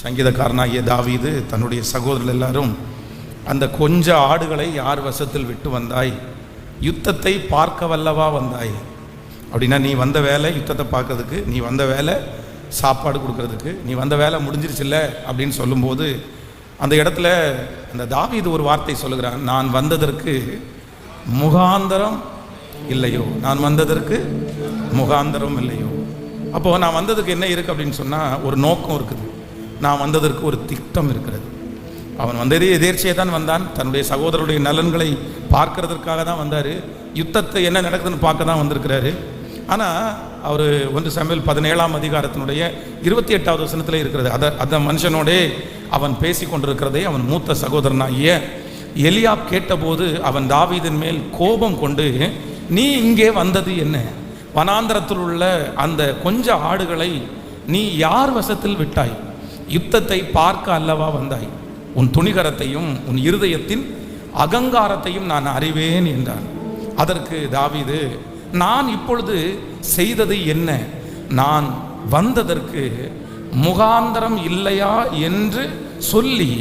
சங்கீதக்காரனாகிய தாவீது தன்னுடைய சகோதரர்கள் எல்லாரும் அந்த கொஞ்ச ஆடுகளை யார் வசத்தில் விட்டு வந்தாய், யுத்தத்தை பார்க்க வல்லவா வந்தாய் அப்படின்னா, நீ வந்த வேலை யுத்தத்தை பார்க்கறதுக்கு, நீ வந்த வேலை சாப்பாடு கொடுக்கறதுக்கு, நீ வந்த வேலை முடிஞ்சிருச்சுல்ல அப்படின்னு சொல்லும்போது அந்த இடத்துல அந்த தாவீது ஒரு வார்த்தை சொல்லுகிறான், நான் வந்ததற்கு முகாந்தரம் இல்லையோ, நான் வந்ததற்கு முகாந்தரம் இல்லையோ. அப்போது நான் வந்ததுக்கு என்ன இருக்குது அப்படின்னு சொன்னால் ஒரு நோக்கம் இருக்குது, நான் வந்ததற்கு ஒரு திட்டம் இருக்கிறது. அவன் வந்ததே எதேர்ச்சியை தான் வந்தான், தன்னுடைய சகோதரருடைய நலன்களை பார்க்கறதற்காக தான் வந்தார், யுத்தத்தை என்ன நடக்குதுன்னு பார்க்க தான் வந்திருக்கிறாரு. ஆனால் அவர் 1 சாமுவேல் 17ஆம் அதிகாரத்தினுடைய 28வது வசனத்தில் இருக்கிறது. அந்த மனுஷனோடே அவன் பேசி கொண்டிருக்கிறதை அவன் மூத்த சகோதரனாகிய எலியாப் கேட்டபோது அவன் தாவீதின் மேல் கோபம் கொண்டு, நீ இங்கே வந்தது என்ன, வனாந்தரத்தில் உள்ள அந்த கொஞ்ச ஆடுகளை நீ யார் வசத்தில் விட்டாய், யுத்தத்தை பார்க்க அல்லவா வந்தாய், உன் துணிகரத்தையும் உன் இருதயத்தின் அகங்காரத்தையும் நான் அறிவேன் என்றான். அதற்கு தாவீது, நான் இப்பொழுது செய்தது என்ன, நான் வந்ததற்கு முகாந்தரம் இல்லையா என்று சொல்லி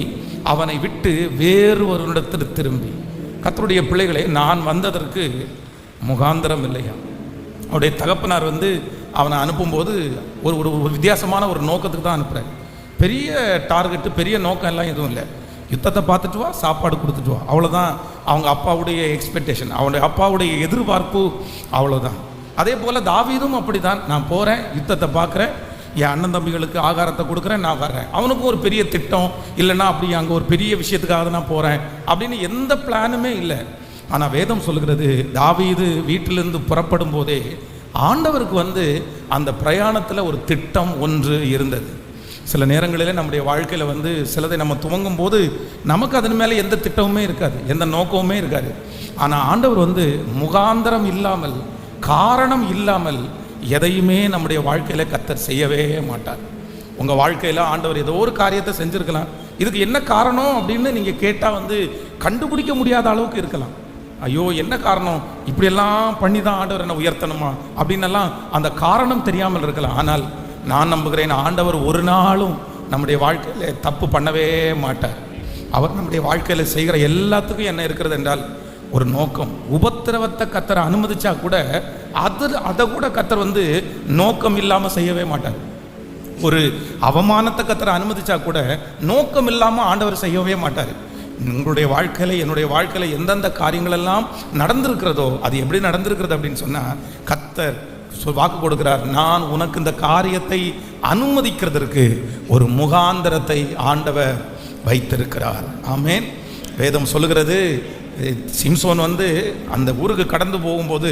அவனை விட்டு வேறு ஒருவரிடத்தில் திரும்பி. கர்த்தருடைய பிள்ளைகளே, நான் வந்ததற்கு முகாந்தரம் இல்லையா. அவருடைய தகப்பனார் அவனை அனுப்பும்போது ஒரு வித்தியாசமான ஒரு நோக்கத்துக்கு தான் அனுப்புகிறார். பெரிய டார்கெட்டு, பெரிய நோக்கம் எல்லாம் எதுவும் இல்லை, யுத்தத்தை பார்த்துட்டு வா, சாப்பாடு கொடுத்துட்டு வா, அவ்வளோதான் அவங்க அப்பாவுடைய எக்ஸ்பெக்டேஷன், அவனுடைய அப்பாவுடைய எதிர்பார்ப்பு, அவ்வளோதான். அதே போல் தாவீதும் அப்படி தான், நான் போகிறேன், யுத்தத்தை பார்க்குறேன், என் அண்ணன் தம்பிகளுக்கு ஆகாரத்தை கொடுக்குறேன், நான் வர்றேன். அவனுக்கும் ஒரு பெரிய திட்டம் இல்லைன்னா அப்படி அங்கே ஒரு பெரிய விஷயத்துக்காக நான் போகிறேன் அப்படின்னு எந்த பிளானுமே இல்லை. ஆனால் வேதம் சொல்லுகிறது, தாவீது வீட்டிலிருந்து புறப்படும் போதே ஆண்டவருக்கு அந்த பிரயாணத்தில் ஒரு திட்டம் ஒன்று இருந்தது. சில நேரங்களில் நம்முடைய வாழ்க்கையில் சிலதை நம்ம துவங்கும் போது நமக்கு அதன் மேலே எந்த திட்டமுமே இருக்காது, எந்த நோக்கமுமே இருக்காது. ஆனால் ஆண்டவர் முகாந்தரம் இல்லாமல், காரணம் இல்லாமல் எதையுமே நம்முடைய வாழ்க்கையில் கர்த்தர் செய்யவே மாட்டார். உங்கள் வாழ்க்கையில் ஆண்டவர் ஏதோ ஒரு காரியத்தை செஞ்சுருக்கலாம், இதுக்கு என்ன காரணம் அப்படின்னு நீங்கள் கேட்டால் கண்டுபிடிக்க முடியாத அளவுக்கு இருக்கலாம். ஐயோ என்ன காரணம், இப்படியெல்லாம் பண்ணி தான் ஆண்டவர் என்ன உயர்த்தணுமா அப்படின்னெல்லாம் அந்த காரணம் தெரியாமல் இருக்கலாம். ஆனால் நான் நம்புகிறேன், ஆண்டவர் ஒரு நாளும் நம்முடைய வாழ்க்கையில் தப்பு பண்ணவே மாட்டார். அவர் நம்முடைய வாழ்க்கையில் செய்கிற எல்லாத்துக்கும் என்ன இருக்கிறது என்றால் ஒரு நோக்கம். உபத்திரவத்தை கர்த்தர் அனுமதிச்சா கூட அதை கூட கர்த்தர் நோக்கம் இல்லாமல் செய்யவே மாட்டார். ஒரு அவமானத்தை கர்த்தர் அனுமதிச்சா கூட நோக்கம் இல்லாமல் ஆண்டவர் செய்யவே மாட்டார். உங்களுடைய வாழ்க்கையில், என்னுடைய வாழ்க்கையில் எந்தெந்த காரியங்கள் எல்லாம் நடந்திருக்கிறதோ அது எப்படி நடந்திருக்கிறது அப்படின்னு சொன்னால், கர்த்தர் வாக்கு கொடுக்கிறார், நான் உனக்கு இந்த காரியத்தை அனுமதிக்கிறதற்கு ஒரு முகாந்தரத்தை ஆண்டவர் வைத்திருக்கிறார். ஆமேன். வேதம் சொல்லுகிறது, சிம்சோன் அந்த ஊருக்கு கடந்து போகும்போது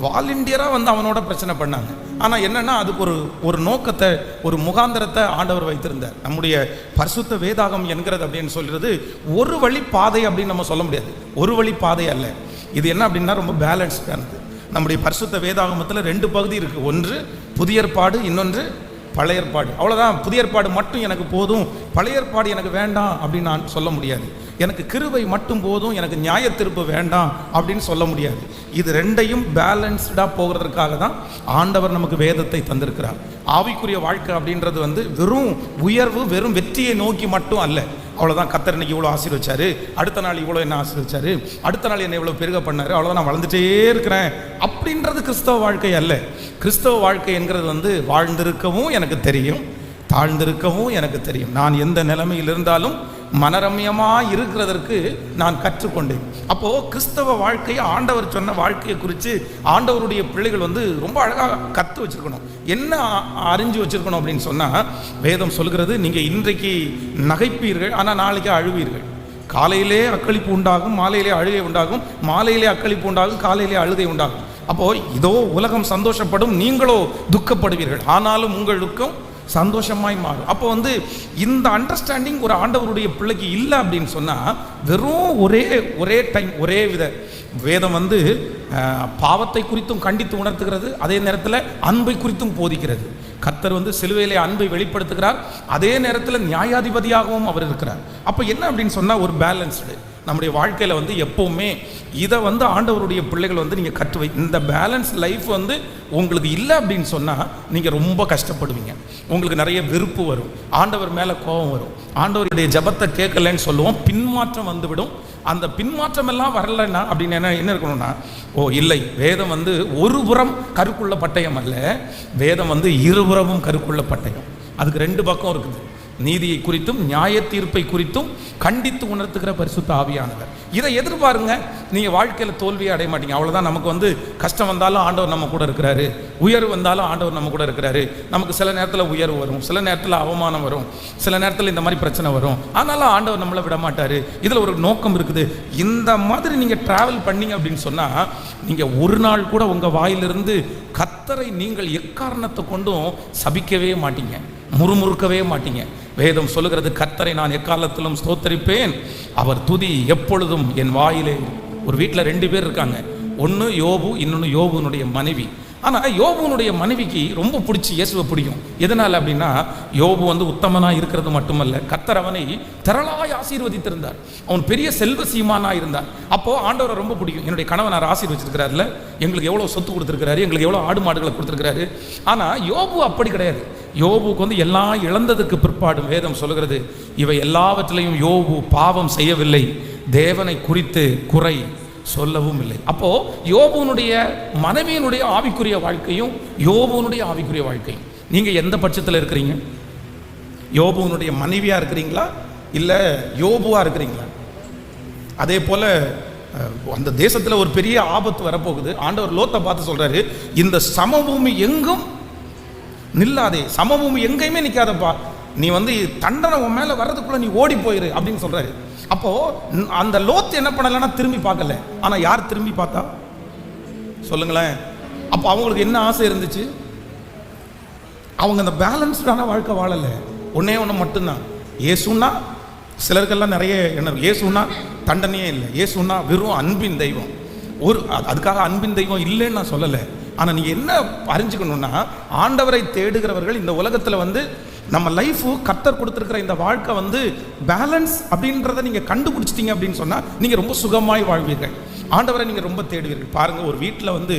வாலண்டியராக அவனோட பிரச்சனை பண்ணாங்க. ஆனால் என்னென்னா அதுக்கு ஒரு நோக்கத்தை, ஒரு முகாந்தரத்தை ஆண்டவர் வைத்திருந்தார். நம்முடைய பரிசுத்த வேதாகம் என்கிறது அப்படின்னு சொல்கிறது ஒரு வழி பாதை அப்படின்னு நம்ம சொல்ல முடியாது, ஒரு வழி பாதை அல்ல. இது என்ன அப்படின்னா ரொம்ப பேலன்ஸ்டானது. நம்முடைய பரிசுத்த வேதாகமத்தில் 2 பகுதி இருக்குது, ஒன்று புதிய ஏற்பாடு, இன்னொன்று பழைய ஏற்பாடு. அவ்வளோதான். புதிய ஏற்பாடு மட்டும் எனக்கு போதும், பழைய ஏற்பாடு எனக்கு வேண்டாம் அப்படின்னு நான் சொல்ல முடியாது. எனக்கு கிருபை மட்டும் போதும், எனக்கு நியாயத்தீர்ப்பு வேண்டாம் அப்படின்னு சொல்ல முடியாது. இது 2ஐயும் பேலன்ஸ்டாக போகிறதுக்காக தான் ஆண்டவர் நமக்கு வேதத்தை தந்திருக்கிறார். ஆவிக்குரிய வாழ்க்கை அப்படின்றது வெறும் உயர்வு, வெறும் வெற்றியை நோக்கி மட்டும் அல்ல. அவ்வளோதான், கர்த்தர் இன்னைக்கு இவ்வளோ ஆசீர்வச்சாரு, அடுத்த நாள் இவ்வளோ என்ன ஆசீர்வச்சாரு, அடுத்த நாள் என்னை இவ்வளோ பெருக பண்ணாரு, அவ்வளோதான் நான் வளர்ந்துட்டே இருக்கிறேன் அப்படின்றது கிறிஸ்தவ வாழ்க்கை அல்ல. கிறிஸ்தவ வாழ்க்கை என்கிறது வாழ்ந்திருக்கவும் எனக்கு தெரியும், தாழ்ந்திருக்கவும் எனக்கு தெரியும். நான் எந்த நிலைமையில் இருந்தாலும் மனரம்யமாக இருக்கிறதற்கு நான் கற்றுக்கொண்டேன். அப்போது கிறிஸ்தவ வாழ்க்கையை, ஆண்டவர் சொன்ன வாழ்க்கையை குறித்து ஆண்டவருடைய பிள்ளைகள் ரொம்ப அழகாக கற்று வச்சுருக்கணும். என்ன அறிஞ்சு வச்சுருக்கணும் அப்படின்னு சொன்னால், வேதம் சொல்கிறது, நீங்கள் இன்றைக்கு நகைப்பீர்கள் ஆனால் நாளைக்கு அழுவீர்கள். காலையிலே அக்களிப்பு உண்டாகும், மாலையிலே அழுகை உண்டாகும், மாலையிலே அக்களிப்பு உண்டாகும், காலையிலே அழுகை உண்டாகும். அப்போது இதோ உலகம் சந்தோஷப்படும், நீங்களோ துக்கப்படுவீர்கள், ஆனாலும் உங்கள் துக்கம் சந்தோஷமாய் மாறும். அப்போ இந்த அண்டர்ஸ்டாண்டிங் ஒரு ஆண்டவருடைய பிள்ளைக்கு இல்லை அப்படின்னு சொன்னால், வெறும் ஒரே டைம் ஒரே வித வேதம் பாவத்தை குறித்தும் கண்டித்து உணர்த்துகிறது, அதே நேரத்தில் அன்பை குறித்தும் போதிக்கிறது. கர்த்தர் சிலுவையிலே அன்பை வெளிப்படுத்துகிறார், அதே நேரத்தில் நியாயாதிபதியாகவும் அவர் இருக்கிறார். அப்போ என்ன அப்படின்னு சொன்னால் ஒரு பேலன்ஸ்டு. நம்முடைய வாழ்க்கையில் வந்து எப்போவுமே இதை வந்து ஆண்டவருடைய பிள்ளைகள் வந்து நீங்கள் கற்றுவை. இந்த பேலன்ஸ் லைஃப் வந்து உங்களுக்கு இல்லை அப்படின்னு சொன்னால் நீங்கள் ரொம்ப கஷ்டப்படுவீங்க. உங்களுக்கு நிறைய வெறுப்பு வரும், ஆண்டவர் மேலே கோபம் வரும், ஆண்டவருடைய ஜெபத்தை கேட்கலன்னு சொல்லுவோம், பின்மாற்றம் வந்துவிடும். அந்த பின்மாற்றம் எல்லாம் வரலைன்னா அப்படின்னு என்ன இருக்கணும்னா, இல்லை, வேதம் வந்து ஒரு புறம் கருக்குள்ள பட்டயம் அல்ல, வேதம் வந்து இருபுறமும் கருக்குள்ள பட்டயம். அதுக்கு ரெண்டு பக்கம் இருக்குது. நீதியை குறித்தும் நியாய தீர்ப்பை குறித்தும் கண்டித்து உணர்த்துகிற பரிசுத்த ஆவியானவர். இதை எதிர்பாருங்க, நீங்கள் வாழ்க்கையில் தோல்வியை அடைய மாட்டீங்க. அவ்வளோதான். நமக்கு வந்து கஷ்டம் வந்தாலும் ஆண்டவர் நம்ம கூட இருக்கிறாரு, உயர்வு வந்தாலும் ஆண்டவர் நம்ம கூட இருக்கிறாரு. நமக்கு சில நேரத்தில் உயர்வு வரும், சில நேரத்தில் அவமானம் வரும், சில நேரத்தில் இந்த மாதிரி பிரச்சனை வரும். ஆனாலும் ஆண்டவர் நம்மளை விட மாட்டார். இதில் ஒரு நோக்கம் இருக்குது. இந்த மாதிரி நீங்கள் ட்ராவல் பண்ணீங்க அப்படின்னு சொன்னால், நீங்கள் ஒரு நாள் கூட உங்கள் வாயிலிருந்து கர்த்தரை நீங்கள் எக்காரணத்தை கொண்டும் சபிக்கவே மாட்டீங்க, முறுமுறுக்கவே மாட்டீங்க. வேதம் சொல்லுகிறது, கர்த்தரை நான் எக்காலத்திலும் ஸ்தோத்தரிப்பேன், அவர் துதி எப்பொழுதும் என் வாயிலே. ஒரு வீட்டில் 2 பேர் இருக்காங்க, ஒன்று யோபு, இன்னொன்று யோபுனுடைய மனைவி. ஆனால் யோபுனுடைய மனைவிக்கு ரொம்ப பிடிச்சி இயேசுவை பிடிக்கும். எதனால் அப்படின்னா, யோபு வந்து உத்தமனாக இருக்கிறது மட்டுமல்ல, கர்த்தர் அவனை திரளாய் ஆசீர்வதித்திருந்தார், அவன் பெரிய செல்வ சீமானாக இருந்தார். அப்போது ஆண்டவரை ரொம்ப பிடிக்கும். என்னுடைய கணவனார் ஆசீர்வதிச்சிருக்கிறாருல, எங்களுக்கு எவ்வளோ சொத்து கொடுத்துருக்கிறாரு, எங்களுக்கு எவ்வளோ ஆடு மாடுகளை கொடுத்துருக்கிறாரு. ஆனால் யோபு அப்படி கிடையாது. யோபுக்கு வந்து எல்லாம் இழந்ததுக்கு பிற்பாடும் வேதம் சொல்லுகிறது, இவை எல்லாவற்றிலையும் யோபு பாவம் செய்யவில்லை, தேவனை குறித்து குறை சொல்லவும் இல்லை. அப்போ யோபுனுடைய மனைவியினுடைய ஆவிக்குரிய வாழ்க்கையும் யோபுனுடைய ஆவிக்குரிய வாழ்க்கையும், நீங்க எந்த பட்சத்தில் இருக்கிறீங்க? யோபுனுடைய மனைவியா இருக்கிறீங்களா இல்ல யோபுவா இருக்கிறீங்களா? அதே போல அந்த தேசத்துல ஒரு பெரிய ஆபத்து வரப்போகுது. ஆண்டவர் லோத்தை பார்த்து சொல்றாரு, இந்த சமபூமி எங்கும் நில்லாதே, சமபூமி எங்கேயுமே நிற்காதப்பா, நீ வந்து தண்டனை உன் மேல வர்றதுக்குள்ள நீ ஓடி போயிரு அப்படின்னு சொல்றாரு. அப்போ அந்த லோத்து என்ன பண்ணலன்னா திரும்பி பார்க்கல. ஆனா யார் திரும்பி பார்த்தா சொல்லுங்களேன்? அப்போ அவங்களுக்கு என்ன ஆசை இருந்துச்சு? அவங்க அந்த பேலன்ஸ்டான வாழ்க்கை வாழல. ஒன்னே ஒன்று மட்டும்தான், இயேசுன்னா சிலருக்கெல்லாம் நிறைய என்ன, இயேசுன்னா தண்டனையே இல்லை, இயேசுன்னா வெறும் அன்பின் தெய்வம். அதுக்காக அன்பின் தெய்வம் இல்லைன்னு நான் சொல்லலை. ஆனால் நீங்கள் என்ன அறிஞ்சுக்கணும்னா, ஆண்டவரை தேடுகிறவர்கள் இந்த உலகத்தில் வந்து நம்ம லைஃபு கர்த்தர் கொடுத்துருக்கிற இந்த வாழ்க்கை வந்து பேலன்ஸ் அப்படின்றத நீங்கள் கண்டுபிடிச்சிட்டிங்க அப்படின்னு சொன்னால் நீங்கள் ரொம்ப சுகமாய் வாழ்வீர்கள், ஆண்டவரை நீங்கள் ரொம்ப தேடுவீர்கள். பாருங்கள், ஒரு வீட்டில் வந்து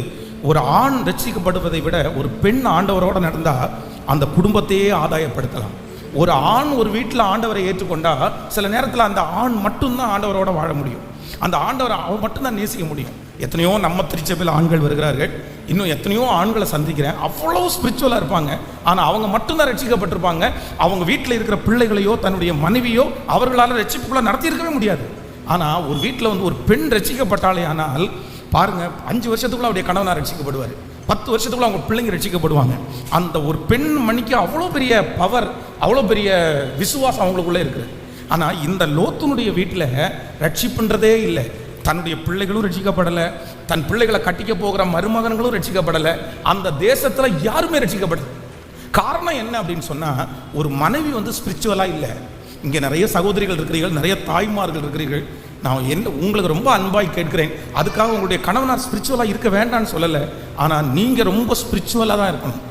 ஒரு ஆண் ரட்சிக்கப்படுவதை விட ஒரு பெண் ஆண்டவரோடு நடந்தால் அந்த குடும்பத்தையே ஆதாயப்படுத்தலாம். ஒரு ஆண் ஒரு வீட்டில் ஆண்டவரை ஏற்றுக்கொண்டால் சில நேரத்தில் அந்த ஆண் மட்டும்தான் ஆண்டவரோட வாழ முடியும், அந்த ஆண்டவரை அவன் மட்டும்தான் நேசிக்க முடியும். எத்தனையோ நம்ம திருச்சபையில் ஆண்கள் வருகிறார்கள், இன்னும் எத்தனையோ ஆண்களை சந்திக்கிறேன், அவ்வளோ ஸ்பிரிச்சுவலாக இருப்பாங்க. ஆனால் அவங்க மட்டும்தான் ரட்சிக்கப்பட்டிருப்பாங்க. அவங்க வீட்டில் இருக்கிற பிள்ளைகளையோ தன்னுடைய மனைவியோ அவர்களால் ரட்சிப்புக்குள்ள நடத்தியிருக்கவே முடியாது. ஆனால் ஒரு வீட்டில் வந்து ஒரு பெண் ரட்சிக்கப்பட்டாலே ஆனால் பாருங்க, 5 வருஷத்துக்குள்ள அவருடைய கணவனார் ரட்சிக்கப்படுவார், 10 வருஷத்துக்குள்ள அவங்க பிள்ளைங்க ரட்சிக்கப்படுவாங்க. அந்த ஒரு பெண் மணிக்கு அவ்வளோ பெரிய பவர், அவ்வளோ பெரிய விசுவாசம் அவங்களுக்குள்ளே இருக்குது. ஆனால் இந்த லோத்துனுடைய வீட்டில் ரட்சிப்புன்றதே இல்லை. தன்னுடைய பிள்ளைகளும் ரட்சிக்கப்படலை, தன் பிள்ளைகளை கட்டிக்க போகிற மருமகன்களும் ரட்சிக்கப்படலை, அந்த தேசத்தில் யாருமே ரட்சிக்கப்படலை. காரணம் என்ன அப்படின்னு சொன்னால், ஒரு மனைவி வந்து ஸ்பிரிச்சுவலாக இல்லை. இங்கே நிறைய சகோதரிகள் இருக்கிறீர்கள், நிறைய தாய்மார்கள் இருக்கிறீர்கள். நான் என்ன உங்களுக்கு ரொம்ப அன்பாய் கேட்கிறேன், அதுக்காக உங்களுடைய கணவனார் ஸ்பிரிச்சுவலாக இருக்க வேண்டான்னு சொல்லலை. ஆனால் நீங்கள் ரொம்ப ஸ்பிரிச்சுவலாக தான் இருக்கணும்.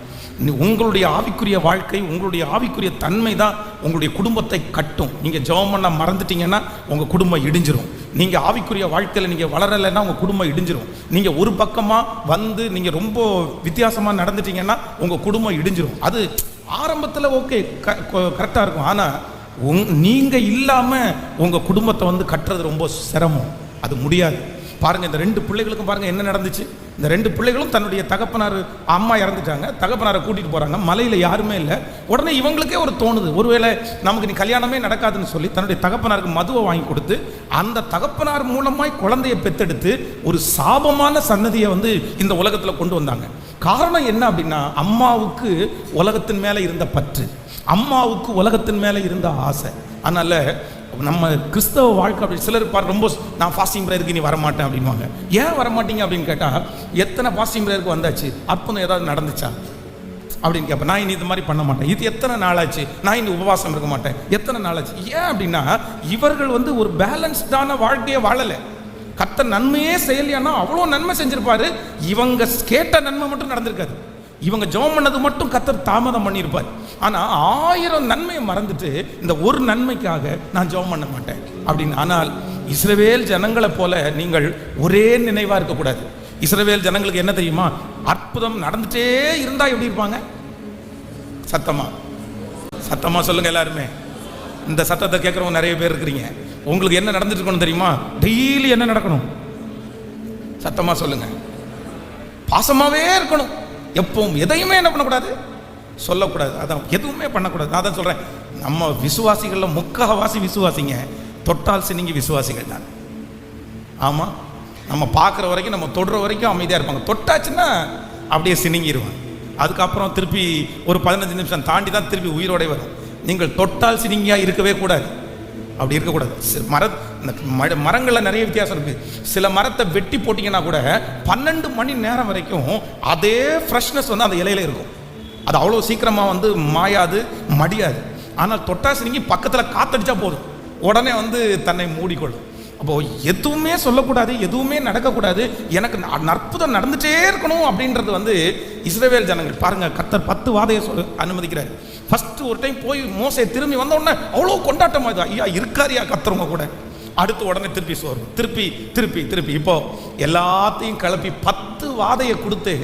உங்களுடைய ஆவிக்குரிய வாழ்க்கை, உங்களுடைய ஆவிக்குரிய தன்மை தான் உங்களுடைய குடும்பத்தை கட்டும். நீங்கள் ஜெபம் பண்ண மறந்துட்டீங்கன்னா உங்கள் குடும்பம் இடிஞ்சிரும். நீங்கள் ஆவிக்குரிய வாழ்க்கையில் நீங்கள் வளரலைன்னா உங்கள் குடும்பம் இடிஞ்சிரும். நீங்கள் ஒரு பக்கமாக வந்து நீங்கள் ரொம்ப வித்தியாசமாக நடந்துட்டீங்கன்னா உங்கள் குடும்பம் இடிஞ்சிரும். அது ஆரம்பத்தில் ஓகே கரெக்டாக இருக்கும், ஆனால் நீங்கள் இல்லாமல் உங்கள் குடும்பத்தை வந்து கட்டுறது ரொம்ப சிரமம், அது முடியாது. பாருங்கள், இந்த 2 பிள்ளைகளுக்கும் பாருங்கள் என்ன நடந்துச்சு. இந்த 2 பிள்ளைகளும் தன்னுடைய தகப்பனார், அம்மா இறந்துட்டாங்க, தகப்பனாரை கூட்டிகிட்டு போகிறாங்க, மலையில் யாருமே இல்லை. உடனே இவங்களுக்கே ஒரு தோணுது, ஒருவேளை நமக்கு நீ கல்யாணமே நடக்காதுன்னு சொல்லி தன்னுடைய தகப்பனாருக்கு மதுவை வாங்கி கொடுத்து அந்த தகப்பனார் மூலமாய் குழந்தையை பெற்றெடுத்து ஒரு சாபமான சன்னதியை வந்து இந்த உலகத்தில் கொண்டு வந்தாங்க. காரணம் என்ன அப்படின்னா, அம்மாவுக்கு உலகத்தின் மேலே இருந்த பற்று, அம்மாவுக்கு உலகத்தின் மேலே இருந்த ஆசை. அதனால் நம்ம கிறிஸ்தவ வாழ்க்கை அப்படி சிலர் ரொம்ப நான் ஃபாஸ்டிங் ப்ரேயருக்கு நீ வரமாட்டேன் அப்படின்வாங்க. ஏன் வரமாட்டீங்க அப்படின்னு கேட்டால், எத்தனை ஃபாஸ்டிங் ப்ரேயருக்கு வந்தாச்சு, அற்புதம் ஏதாவது நடந்துச்சா அப்படின்னு கேட்பேன். நான் இனி இது மாதிரி பண்ண மாட்டேன், இது எத்தனை நாளாச்சு, நான் இனி உபவாசம் இருக்க மாட்டேன், எத்தனை நாளாச்சு. ஏன் அப்படின்னா, இவர்கள் வந்து ஒரு பேலன்ஸ்டான வாழ்க்கையை வாழலை. கர்த்தர் நன்மையே செய்யலையானா அவ்வளோ நன்மை செஞ்சிருப்பாரு, இவங்க கேட்ட நன்மை மட்டும் நடந்திருக்காது. இவங்க ஜெபம் பண்ணது மட்டும் கர்த்தர் தாமதம் பண்ணியிருப்பார். ஆனால் 1000 நன்மையை மறந்துட்டு இந்த ஒரு நன்மைக்காக நான் ஜெபம் பண்ண மாட்டேன் அப்படின்னு. ஆனால் இஸ்ரவேல் ஜனங்களை போல நீங்கள் ஒரே நினைவாக இருக்கக்கூடாது. இஸ்ரவேல் ஜனங்களுக்கு என்ன தெரியுமா? அற்புதம் நடந்துட்டே இருந்தா எப்படி இருப்பாங்க? சத்தமா சத்தமா சொல்லுங்க எல்லாருமே. இந்த சத்தத்தை கேட்குறவங்க நிறைய பேர் இருக்கிறீங்க. உங்களுக்கு என்ன நடந்துட்டு இருக்கணும் தெரியுமா? டெய்லி என்ன நடக்கணும்? சத்தமா சொல்லுங்க. பாசமாவே இருக்கணும். எப்பவும் எதையுமே என்ன பண்ணக்கூடாது? சொல்லக்கூடாது. அதான் எதுவுமே பண்ணக்கூடாது. நான் தான் சொல்றேன், நம்ம விசுவாசிகளில் முக்கால்வாசி விசுவாசிங்க தொட்டால் சினிங்கி விசுவாசிகள் தான். ஆமா, நம்ம பார்க்குற வரைக்கும், நம்ம தொடுற வரைக்கும் அமைதியாக இருப்பாங்க. தொட்டாச்சுன்னா அப்படியே சினிங்கிடுவாங்க. அதுக்கப்புறம் திருப்பி ஒரு 15 நிமிஷம் தாண்டி தான் திருப்பி உயிரோட வரும். நீங்கள் தொட்டால் சினிங்கியாக இருக்கவே கூடாது. அப்படி இருக்கக்கூடாது. மரங்களில் நிறைய வித்தியாசம் இருக்குது. சில மரத்தை வெட்டி போட்டிங்கன்னா கூட 12 மணி நேரம் வரைக்கும் அதே ஃப்ரெஷ்னஸ் வந்து அந்த இலையில இருக்கும். அது அவ்வளோ சீக்கிரமாக வந்து மாயாது, மடியாது. ஆனால் தொட்டா சினிங்கி பக்கத்தில் காத்தடிச்சா போதும், உடனே வந்து தன்னை மூடிக்கொள்ளும். அப்போது எதுவுமே சொல்லக்கூடாது, எதுவுமே நடக்கக்கூடாது, எனக்கு அற்புதம் நடந்துகிட்டே இருக்கணும் அப்படின்றது வந்து இஸ்ரவேல் ஜனங்கள். பாருங்கள், கர்த்தர் 10 வாதையை அனுமதிக்கிறார். ஃபஸ்ட்டு ஒரு டைம் போய் மோசே திரும்பி வந்த உடனே அவ்வளோ கொண்டாட்டமாக இது, ஐயா இருக்காரியா கர்த்தருங்க கூட. அடுத்து உடனே திருப்பி சோறு, திருப்பி திருப்பி திருப்பி. இப்போ எல்லாத்தையும் கிளப்பி 10 வாதையை கொடுத்து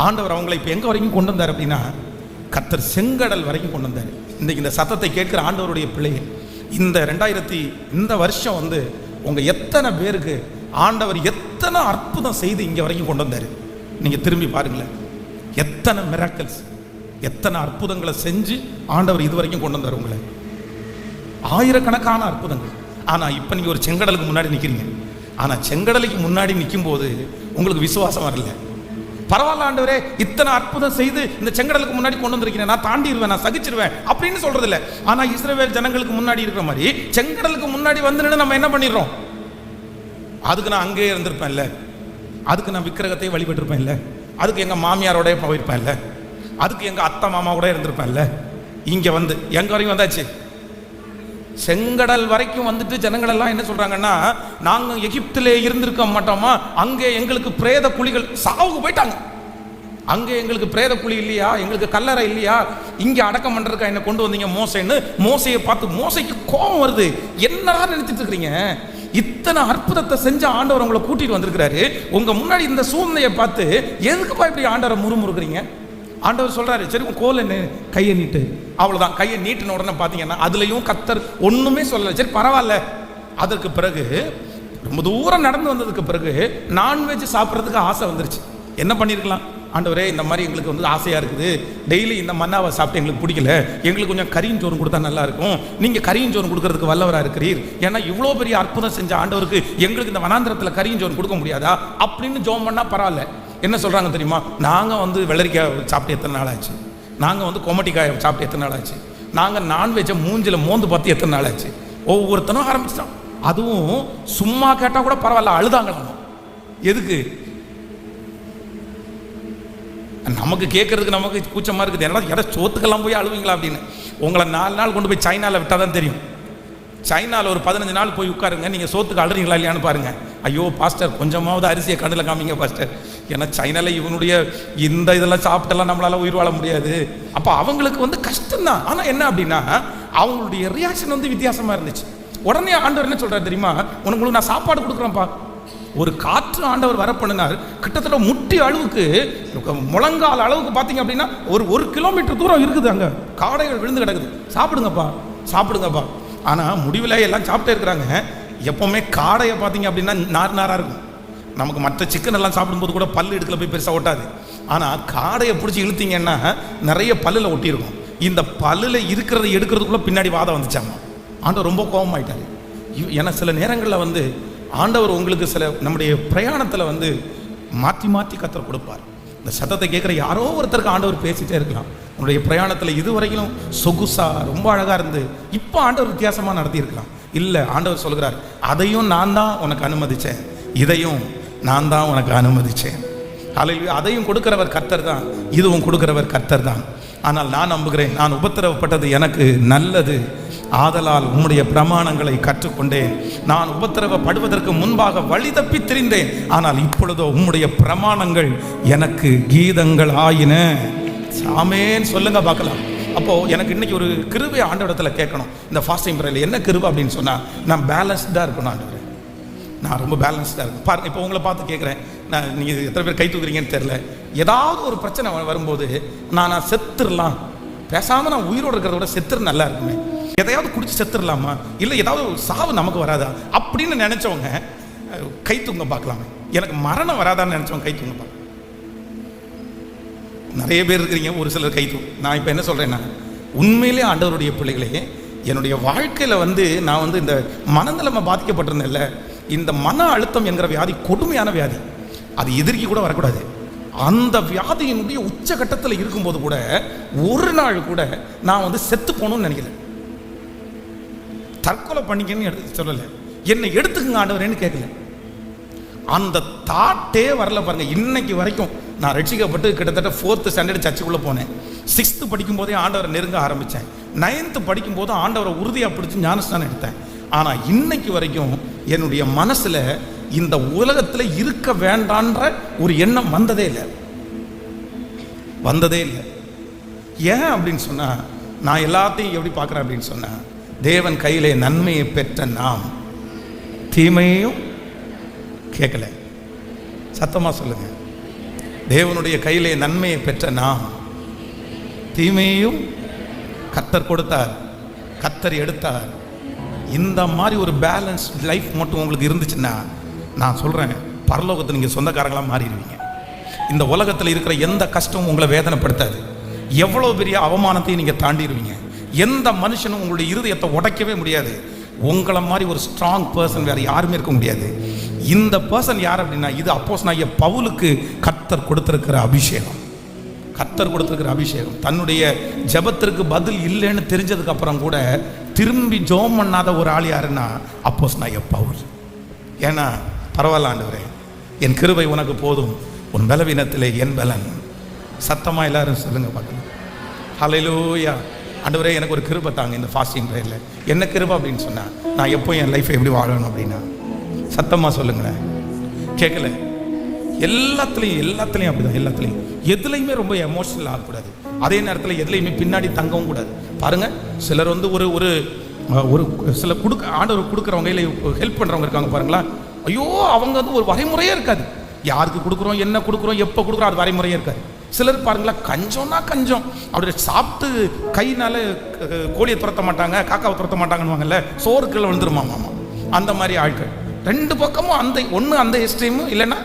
ஆண்டவர் அவங்களை இப்போ எங்கே வரைக்கும் கொண்டு வந்தார் அப்படின்னா, கர்த்தர் செங்கடல் வரைக்கும் கொண்டு வந்தார். இன்றைக்கு இந்த சத்தத்தை கேட்கிற ஆண்டவருடைய பிள்ளைகள், இந்த வருஷம் வந்து உங்கள் எத்தனை பேருக்கு ஆண்டவர் எத்தனை அற்புதம் செய்து இங்கே வரைக்கும் கொண்டு வந்தார்? நீங்கள் திரும்பி பாருங்களேன். எத்தனை மிராக்கிள்ஸ், எத்தனை அற்புதங்களை செஞ்சு ஆண்டவர் இது வரைக்கும் கொண்டு வந்தார் உங்களை. ஆயிரக்கணக்கான அற்புதங்கள். ஆனால் இப்போ நீங்கள் ஒரு செங்கடலுக்கு முன்னாடி நிற்கிறீங்க. ஆனால் செங்கடலுக்கு முன்னாடி நிற்கும் போது உங்களுக்கு விசுவாசம் வரல. பரவாயில்ல ஆண்டவரே, இத்தனை அற்புதம் செய்து இந்த செங்கடலுக்கு முன்னாடி கொண்டு வந்திருக்கிறேன், நான் தாண்டிடுவேன், நான் சகிச்சிருவேன் அப்படின்னு சொல்றது இல்லை. ஆனால் இஸ்ரவேல் ஜனங்களுக்கு முன்னாடி இருக்கிற மாதிரி செங்கடலுக்கு முன்னாடி வந்து நம்ம என்ன பண்ணிடுறோம்? அதுக்கு நான் அங்கேயே இருந்திருப்பேன்ல, அதுக்கு நான் விக்கிரகத்தை வழிபட்டிருப்பேன்ல, அதுக்கு எங்கள் மாமியாரோட போயிருப்பேன்ல, அதுக்கு எங்கள் அத்தை மாமா கூட இருந்திருப்பேன்ல. இங்கே வந்து எங்கே வரைக்கும் வந்தாச்சு? செங்கடல் வரைக்கும் வந்துட்டு ஜனங்கள் எல்லாம் என்ன சொல்றாங்கன்னா, நாங்கள் எகிப்திலே இருந்திருக்க மாட்டோமா, அங்கே எங்களுக்கு பிரேத குழிகள், சாவுக்கு போயிட்டாங்க. அங்கே எங்களுக்கு பிரேத குழி இல்லையா, எங்களுக்கு கல்லறை இல்லையா, இங்கே அடக்கம் பண்ணுறதுக்கா என்ன கொண்டு வந்தீங்க மோசேன்னு. மோசையை பார்த்து மோசைக்கு கோபம் வருது. என்னடா நினைச்சிட்டு இருக்கிறீங்க? இத்தனை அற்புதத்தை செஞ்ச ஆண்டவர் உங்களை கூட்டிட்டு வந்திருக்கிறாரு, உங்க முன்னாடி இந்த சூழ்நிலையை பார்த்து எதுக்குப்பா இப்படி ஆண்டவரை முறுமுறுக்கிறீங்க? ஆண்டவர் சொல்றாரு, சரி உன் கோல் என்ன, கையை நீட்டு. அவ்வளவுதான். கையை நீட்டின உடனே பார்த்தீங்கன்னா அதுலயும் கர்த்தர் ஒண்ணுமே சொல்லலை. சரி பரவாயில்ல. அதற்கு பிறகு ரொம்ப தூரம் நடந்து வந்ததுக்கு பிறகு நான்வெஜ் சாப்பிட்றதுக்கு ஆசை வந்துருச்சு. என்ன பண்ணியிருக்கலாம்? ஆண்டவரே, இந்த மாதிரி எங்களுக்கு வந்து ஆசையாக இருக்குது, டெய்லி இந்த மன்னாவை சாப்பிட்டு எங்களுக்கு பிடிக்கல, எங்களுக்கு கொஞ்சம் கறியும் சோறும் கொடுத்தா நல்லா இருக்கும், நீங்கள் கறியும் சோறும் கொடுக்கறதுக்கு வல்லவராக இருக்கிறீர், ஏன்னா இவ்வளோ பெரிய அற்புதம் செஞ்ச ஆண்டவருக்கு எங்களுக்கு இந்த வனாந்திரத்தில் கறியும் சோறும் கொடுக்க முடியாதா அப்படின்னு ஜோம் பண்ணால் பரவாயில்ல. என்ன சொல்கிறாங்க தெரியுமா? நாங்கள் வந்து வெள்ளரிக்காய் சாப்பிட்டு எத்தனை நாள் ஆச்சு, நாங்கள் வந்து கொமட்டிக்காயை சாப்பிட்டு எத்தனை நாள் ஆச்சு, நாங்கள் நான்வெஜ்ஜை மூஞ்சில் மோந்து பார்த்து எத்தனை நாள் ஆச்சு. ஒவ்வொருத்தனும் ஆரம்பிச்சிட்டான். அதுவும் சும்மா கேட்டால் கூட பரவாயில்ல, அழுதாங்களாம். எதுக்கு? நமக்கு கேட்கறதுக்கு நமக்கு கூச்சமாக இருக்குது. எல்லாம் சோத்துக்கெல்லாம் போய் அழுவீங்களா அப்படின்னு. உங்களை 4 நாள் கொண்டு போய் சைனாவில் விட்டால் தான் தெரியும். சைனாவில் ஒரு 15 நாள் போய் உட்காருங்க, நீங்கள் சோத்துக்கு அழுறீங்களா இல்லையான்னு பாருங்கள். ஐயோ பாஸ்டர், கொஞ்சமாவது அரிசியை கண்ணில் காமிங்க பாஸ்டர், ஏன்னா சைனாவில் இவனுடைய இந்த இதெல்லாம் சாப்பிட்டெல்லாம் நம்மளால உயிர் வாழ முடியாது. அப்போ அவங்களுக்கு வந்து கஷ்டம்தான். ஆனால் என்ன அப்படின்னா அவங்களுடைய ரியாக்ஷன் வந்து வித்தியாசமாக இருந்துச்சு. உடனே ஆண்டவர் என்ன சொல்கிறார் தெரியுமா? உங்களுக்கு நான் சாப்பாடு கொடுக்குறேன்ப்பா. ஒரு காற்று ஆண்டவர் வரப்பண்ணினார். கிட்டத்தட்ட முட்டி அளவுக்கு, முழங்கால் அளவுக்கு பார்த்தீங்க அப்படின்னா ஒரு கிலோமீட்டர் தூரம் இருக்குது. அங்கே காடைகள் விழுந்து கிடக்குது. சாப்பிடுங்கப்பா சாப்பிடுங்கப்பா. ஆனால் முடிவில் எல்லாம் சாப்பிட்டே இருக்கிறாங்க. எப்போவுமே காடையை பார்த்தீங்க அப்படின்னா நாராக இருக்கும். நமக்கு மற்ற சிக்கன் எல்லாம் சாப்பிடும்போது கூட பல்லு எடுக்கல போய் பெருசாக ஒட்டாது. ஆனால் காடையை பிடிச்சி இழுத்தீங்கன்னா நிறைய பல்லில் ஒட்டியிருக்கும். இந்த பல்லில் இருக்கிறத எடுக்கிறதுக்குள்ளே பின்னாடி வாதம் வந்துச்சாங்க. ஆண்டவர் ரொம்ப கோபமாயிட்டார். ஏன்னா சில நேரங்களில் வந்து ஆண்டவர் உங்களுக்கு சில நம்முடைய பிரயாணத்தில் வந்து மாற்றி மாற்றி கத்தர் கொடுப்பார். இந்த சத்தத்தை கேட்குற யாரோ ஒருத்தருக்கு ஆண்டவர் பேசிகிட்டே இருக்கலாம். உன்னுடைய பிரயாணத்தில் இதுவரையிலும் சொகுசா ரொம்ப அழகாக இருந்து இப்போ ஆண்டவர் வித்தியாசமாக நடத்தியிருக்கலாம். இல்லை, ஆண்டவர் சொல்கிறார், அதையும் நான் தான் உனக்கு அனுமதித்தேன், இதையும் நான் தான் உனக்கு அனுமதித்தேன். அதையும் கொடுக்கிறவர் கர்த்தர் தான், இதுவும் கொடுக்கிறவர் கர்த்தர் தான். ஆனால் நான் நம்புகிறேன், நான் உபத்திரவப்பட்டது எனக்கு நல்லது, ஆதலால் உம்முடைய பிரமாணங்களை கற்றுக்கொண்டேன். நான் உபத்திரவப்படுவதற்கு முன்பாக வழி தப்பி திரிந்தேன், ஆனால் இப்பொழுதோ உம்முடைய பிரமாணங்கள் எனக்கு கீதங்கள் ஆயின. ஆமென் சொல்லுங்க பார்க்கலாம். அப்போ எனக்கு இன்னைக்கு ஒரு கிருபை ஆண்டவரிடத்துல கேட்கணும். இந்த ஃபாஸ்டிங் பிரேயர்ல என்ன கிருபை அப்படின்னு சொன்னா, நான் பேலன்ஸ்டா இருக்கணும் ஆண்டவரே. நான் ரொம்ப பேலன்ஸ்டாக இருக்கும் பாருங்க. இப்போ உங்களை பார்த்து கேட்குறேன், நீங்கள் எத்தனை பேர் கை தூக்குறீங்கன்னு தெரில. ஏதாவது ஒரு பிரச்சனை வரும்போது நான் செத்துடலாம், பேசாமல் நான் உயிரோடு இருக்கிறத விட செத்துரு நல்லா இருக்குமே, எதையாவது குடிச்சு செத்துடலாமா, இல்லை ஏதாவது சாவு நமக்கு வராதா அப்படின்னு நினச்சவங்க கை தூங்க பார்க்கலாமே. எனக்கு மரணம் வராதான்னு நினச்சவங்க கை தூங்க பார்க்கலாம். நிறைய பேர் இருக்கிறீங்க, ஒரு சிலர் கை தூங்க. நான் இப்போ என்ன சொல்கிறேன்னா, உண்மையிலே ஆண்டவருடைய பிள்ளைகளே, என்னுடைய வாழ்க்கையில் நான் இந்த மனநிலைமை பாதிக்கப்பட்டிருந்தேன்ல, இந்த மன அழுத்தம் என்கிற வியாதி கொடுமையான வியாதி. அது எதிர்க்கு கூட வரக்கூடாது. அந்த வியாதியினுடைய உச்சகட்டத்தில் இருக்கும்போது கூட ஒரு நாள் கூட நான் செத்து போகணும்னு நினைக்கல, தற்கொலை பண்ணிக்கன்னு சொல்லலை, என்னை எடுத்துக்குங்க ஆண்டவரேன்னு கேட்கல. அந்த தாட்டே வரல பாருங்க. இன்னைக்கு வரைக்கும் நான் ரட்சிக்கப்பட்டு கிட்டத்தட்ட 4th ஸ்டாண்டர்ட் சர்ச்சுக்குள்ளே போனேன். 6th படிக்கும் போதே ஆண்டவரை நெருங்க ஆரம்பித்தேன். 9th படிக்கும் போது ஆண்டவரை உறுதியாக பிடிச்சி ஞானஸ்தானம் எடுத்தேன். ஆனால் இன்னைக்கு வரைக்கும் என்னுடைய மனசில் இந்த உலகத்தில் இருக்க வேண்டான்ற ஒரு எண்ணம் வந்ததே இல்லை. ஏன் அப்படின்னு சொன்னால், நான் எல்லாத்தையும் எப்படி பார்க்குறேன் அப்படின்னு சொன்னால், தேவன் கையிலே நன்மையை பெற்ற நாம் தீமையையும் கேட்கல. சத்தமாக சொல்லுங்க. தேவனுடைய கையிலே நன்மையை பெற்ற நாம் தீமையையும் கர்த்தர் கொடுத்தார், கர்த்தர் எடுத்தார். இந்த மாதிரி ஒரு பேலன்ஸ் லைஃப் மட்டும் உங்களுக்கு இருந்துச்சுன்னா, நான் சொல்கிறேன், பரலோகத்தை நீங்கள் சொந்தக்காரங்களாக மாறிடுவீங்க. இந்த உலகத்தில் இருக்கிற எந்த கஷ்டமும் உங்களை வேதனைப்படுத்தாது. எவ்வளோ பெரிய அவமானத்தையும் நீங்கள் தாண்டிடுவீங்க. எந்த மனுஷனும் உங்களுடைய இருதயத்தை உடைக்கவே முடியாது. உங்களை மாதிரி ஒரு ஸ்ட்ராங் பர்சன் வேறு யாருமே இருக்க முடியாது. இந்த பர்சன் யார் அப்படின்னா, இது அப்போஸ்தலனாகிய பவுலுக்கு கர்த்தர் கொடுத்திருக்கிற அபிஷேகம். தன்னுடைய ஜெபத்திற்கு பதில் இல்லைன்னு தெரிஞ்சதுக்கு அப்புறம் கூட திரும்பி ஜெபம் பண்ணாத ஒரு ஆள் யாருன்னா அப்போஸ்தலனாகிய பவுல். ஏன்னா, பரவாயில்ல ஆண்டவரே, என் கிருபை உனக்கு போதும், உன் பலவீனத்திலே என் பலன். சத்தமாக எல்லாரும் சொல்லுங்க பார்க்கலாம். ஹல்லேலூயா. ஆண்டவரே, எனக்கு ஒரு கிருபை தாங்க இந்த ஃபாஸ்டிங் பிரேயர்ல. என்ன கிருபை அப்படின்னு சொன்னா, நான் எப்போ என் லைஃப்பை எப்படி வாழணும் அப்படின்னா, சத்தமாக சொல்லுங்களேன். கேட்கல. எல்லாத்துலேயும் அப்படிதான். எல்லாத்துலேயும் எதுலையுமே ரொம்ப எமோஷனல் ஆகக்கூடாது. அதே நேரத்தில் எதுலையுமே பின்னாடி தங்கவும் கூடாது. பாருங்க, சிலர் ஒரு ஒரு ஒரு சில ஆண்டவர் கொடுக்குறவங்க இல்லை ஹெல்ப் பண்ணுறவங்க இருக்காங்க பாருங்களா. ஐயோ, அவங்க ஒரு வரைமுறையே இருக்காது. யாருக்கு கொடுக்குறோம், என்ன கொடுக்குறோம், எப்போ கொடுக்குறோம், அது வரைமுறையே இருக்காது. சிலர் பாருங்களா, கஞ்சம்னா கஞ்சம். அப்படி சாப்பிட்டு கையினால கோழியை துரத்த மாட்டாங்க, காக்காவை துரத்த மாட்டாங்கன்னு சோறு கீழே விழுந்துருமாமா. அந்த மாதிரி ஆட்கள். 2 பக்கமும் அந்த எஸ்ட்ரீமும் இல்லைன்னா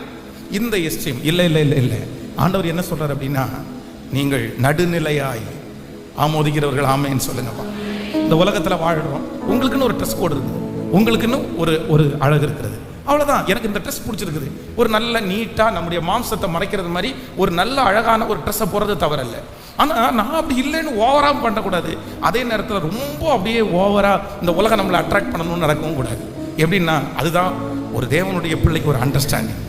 இந்த எஸ்ட்ரீம். இல்லை. ஆண்டவர் என்ன சொல்றாரு அப்படின்னா, நீங்கள் நடுநிலையாய் ஆமோதிக்கிறவர்கள் ஆமேன்னு சொல்லுங்கப்பா. இந்த உலகத்தில் வாழ்கிறோம், உங்களுக்குன்னு ஒரு ட்ரெஸ் கோடு இருக்குது, உங்களுக்குன்னு ஒரு அழகு இருக்கிறது. அவ்வளோதான். எனக்கு இந்த ட்ரெஸ் பிடிச்சிருக்குது. ஒரு நல்ல நீட்டாக நம்முடைய மாம்சத்தை மறைக்கிறது மாதிரி ஒரு நல்ல அழகான ஒரு ட்ரெஸ்ஸை போடுறது தவறல்ல. ஆனால் நான் அப்படி இல்லைன்னு ஓவராக பண்ணக்கூடாது. அதே நேரத்தில் ரொம்ப அப்படியே ஓவராக இந்த உலகம் நம்மளை அட்ராக்ட் பண்ணணும்னு நடக்கவும் கூடாது. எப்படின்னா, அதுதான் ஒரு தேவனுடைய பிள்ளைக்கு ஒரு அண்டர்ஸ்டாண்டிங்.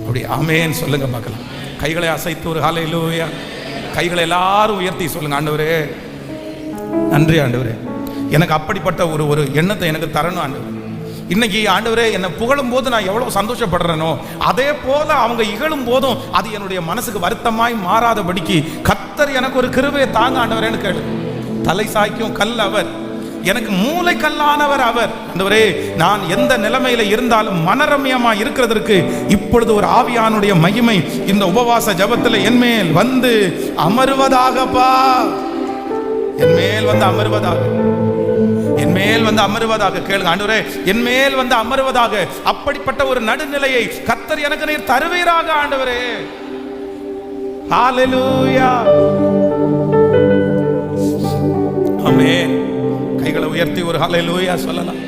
அப்படி ஆமேன்னு சொல்லுங்க பார்க்கலாம். கைகளை அசைத்து ஒரு ஹல்லேலூயா. கைகளை எல்லாரும் உயர்த்தி சொல்லுங்க, ஆண்டவரே நன்றி ஆண்டவரே, எனக்கு அப்படிப்பட்ட ஒரு எண்ணத்தை எனக்கு தரணும் ஆண்டவரே. இன்னைக்கு ஆண்டவரே, என்னை புகழும் போது நான் எவ்வளவு சந்தோஷப்படுறேனோ, அதே போல அவங்க இகழும் போதும் அது என்னுடைய மனசுக்கு வருத்தமாய் மாறாதபடிக்கு கர்த்தர் எனக்கு ஒரு கிருபையை தாங்க ஆண்டவரேன்னு கேளு. தலை சாய்க்கும் கல் அவர், எனக்கு மூளை கல்லானவர் அவர். ஆண்டவரே, நான் எந்த நிலைமையில இருந்தாலும் மனரம்யமா இருக்கிறதற்கு இப்பொழுது ஒரு ஆவியானுடைய மகிமை இந்த உபவாச ஜபத்தில் என்மேல் வந்து அமருவதாகப்பா. என்மேல் வந்து அமருவதாக, என்மேல் வந்து அமருவதாக. கேளுங்க ஆண்டவரே, என்மேல் வந்து அமருவதாக. அப்படிப்பட்ட ஒரு நடுநிலையை கர்த்தர் எனக்கு நீர் தருவீராக ஆண்டவரே. ஹல்லேலூயா. ஆமென். கைகளை உயர்த்தி ஒரு ஹல்லேலூயா சொல்லலாம்.